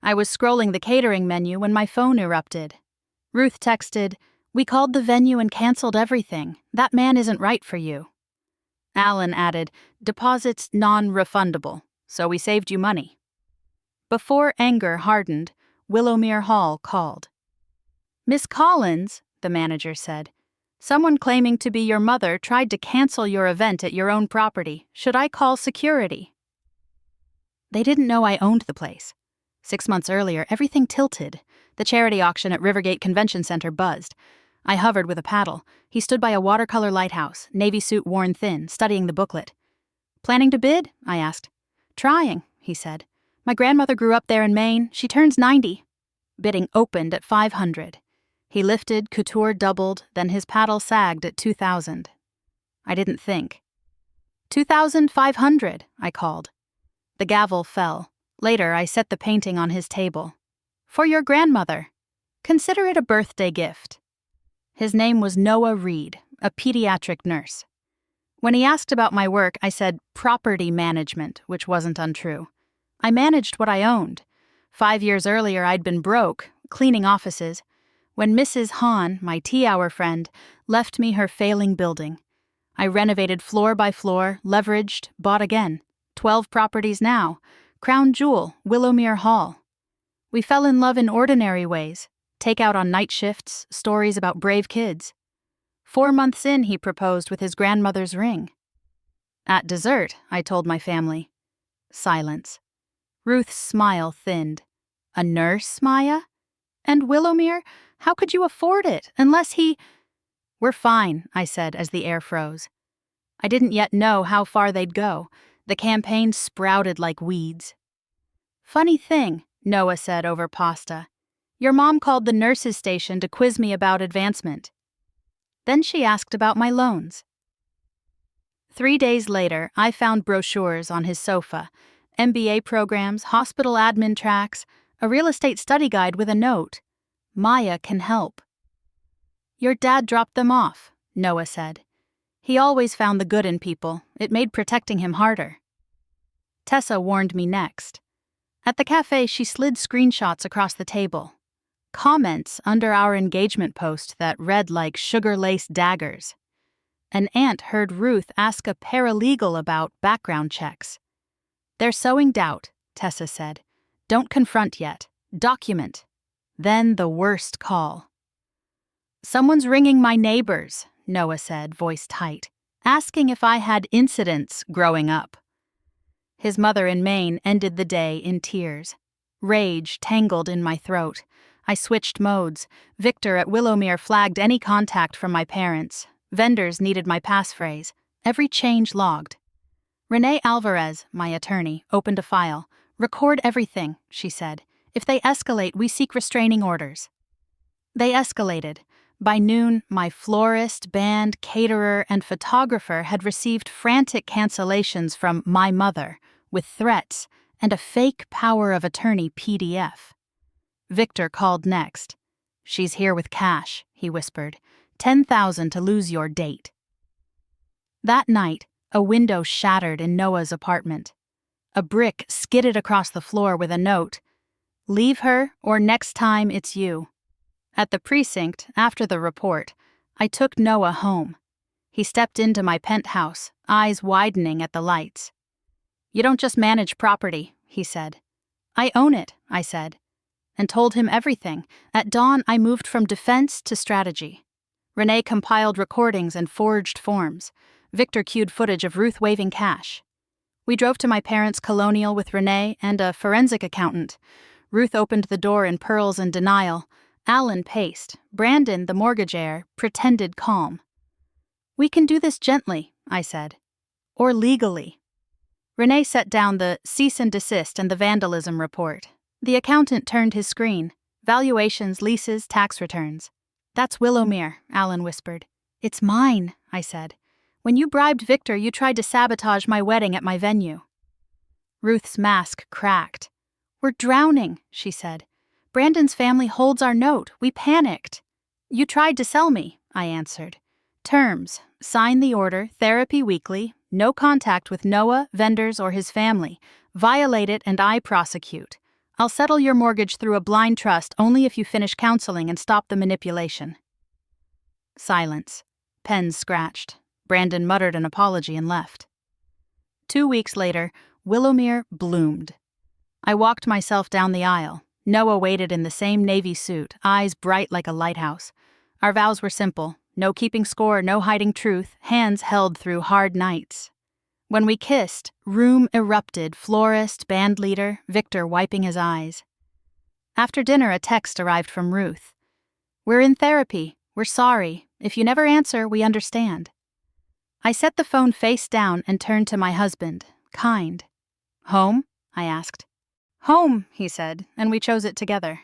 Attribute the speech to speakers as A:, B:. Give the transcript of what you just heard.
A: I was scrolling the catering menu when my phone erupted. Ruth texted, "We called the venue and canceled everything. That man isn't right for you." Alan added, "Deposits non-refundable, so we saved you money." Before anger hardened, Willowmere Hall called. "Miss Collins," the manager said, "someone claiming to be your mother tried to cancel your event at your own property. Should I call security?" They didn't know I owned the place. 6 months earlier, everything tilted. The charity auction at Rivergate Convention Center buzzed. I hovered with a paddle. He stood by a watercolor lighthouse, navy suit worn thin, studying the booklet. "Planning to bid?" I asked. "Trying," he said. "My grandmother grew up there in Maine. She turns 90. Bidding opened at 500. He lifted, couture doubled, then his paddle sagged at 2,000. I didn't think. 2,500, I called. The gavel fell. Later, I set the painting on his table. "For your grandmother. Consider it a birthday gift." His name was Noah Reed, a pediatric nurse. When he asked about my work, I said property management, which wasn't untrue. I managed what I owned. 5 years earlier, I'd been broke, cleaning offices, when Mrs. Hahn, my tea-hour friend, left me her failing building. I renovated floor by floor, leveraged, bought again. 12 properties now. Crown jewel, Willowmere Hall. We fell in love in ordinary ways. Take out on night shifts, stories about brave kids. 4 months in, he proposed with his grandmother's ring. At dessert, I told my family. Silence. Ruth's smile thinned. "A nurse, Maya? And Willowmere? How could you afford it, unless he—" "We're fine," I said as the air froze. I didn't yet know how far they'd go. The campaign sprouted like weeds. "Funny thing," Noah said over pasta. "Your mom called the nurses' station to quiz me about advancement." Then she asked about my loans. 3 days later, I found brochures on his sofa, MBA programs, hospital admin tracks, a real estate study guide with a note. "Maya can help." "Your dad dropped them off," Noah said. "He always found the good in people. It made protecting him harder." Tessa warned me next. At the cafe, she slid screenshots across the table. Comments under our engagement post that read like sugar-laced daggers. An aunt heard Ruth ask a paralegal about background checks. "They're sowing doubt," Tessa said. "Don't confront yet. Document." Then the worst call. "Someone's ringing my neighbors," Noah said, voice tight, asking if I had incidents growing up. His mother in Maine ended the day in tears. Rage tangled in my throat. I switched modes. Victor at Willowmere flagged any contact from my parents. Vendors needed my passphrase. Every change logged. Renee Alvarez, my attorney, opened a file. "Record everything," she said. "If they escalate, we seek restraining orders." They escalated. By noon, my florist, band, caterer, and photographer had received frantic cancellations from my mother, with threats, and a fake power of attorney PDF. Victor called next. "She's here with cash," he whispered. 10,000 to lose your date." That night, a window shattered in Noah's apartment. A brick skidded across the floor with a note. "Leave her, or next time it's you." At the precinct, after the report, I took Noah home. He stepped into my penthouse, eyes widening at the lights. "You don't just manage property," he said. "I own it," I said, and told him everything. At dawn, I moved from defense to strategy. Renee compiled recordings and forged forms. Victor cued footage of Ruth waving cash. We drove to my parents' colonial with Renee and a forensic accountant. Ruth opened the door in pearls and denial. Alan paced. Brandon, the mortgage heir, pretended calm. "We can do this gently," I said. "Or legally." Renee set down the cease and desist and the vandalism report. The accountant turned his screen. Valuations, leases, tax returns. "That's Willowmere," Alan whispered. "It's mine," I said. "When you bribed Victor, you tried to sabotage my wedding at my venue." Ruth's mask cracked. "We're drowning," she said. "Brandon's family holds our note. We panicked." "You tried to sell me," I answered. "Terms: sign the order, therapy weekly, no contact with Noah, vendors, or his family. Violate it and I prosecute. I'll settle your mortgage through a blind trust only if you finish counseling and stop the manipulation. Silence. Pens scratched. Brandon muttered an apology and left. 2 weeks later, Willowmere bloomed. I walked myself down the aisle. Noah waited in the same navy suit, eyes bright like a lighthouse. Our vows were simple: no keeping score, no hiding truth, hands held through hard nights. When we kissed, room erupted, florist, band leader, Victor wiping his eyes. After dinner, a text arrived from Ruth. "We're in therapy. We're sorry. If you never answer, we understand." I set the phone face down and turned to my husband, kind. "Home?" I asked. "Home," he said, and we chose it together.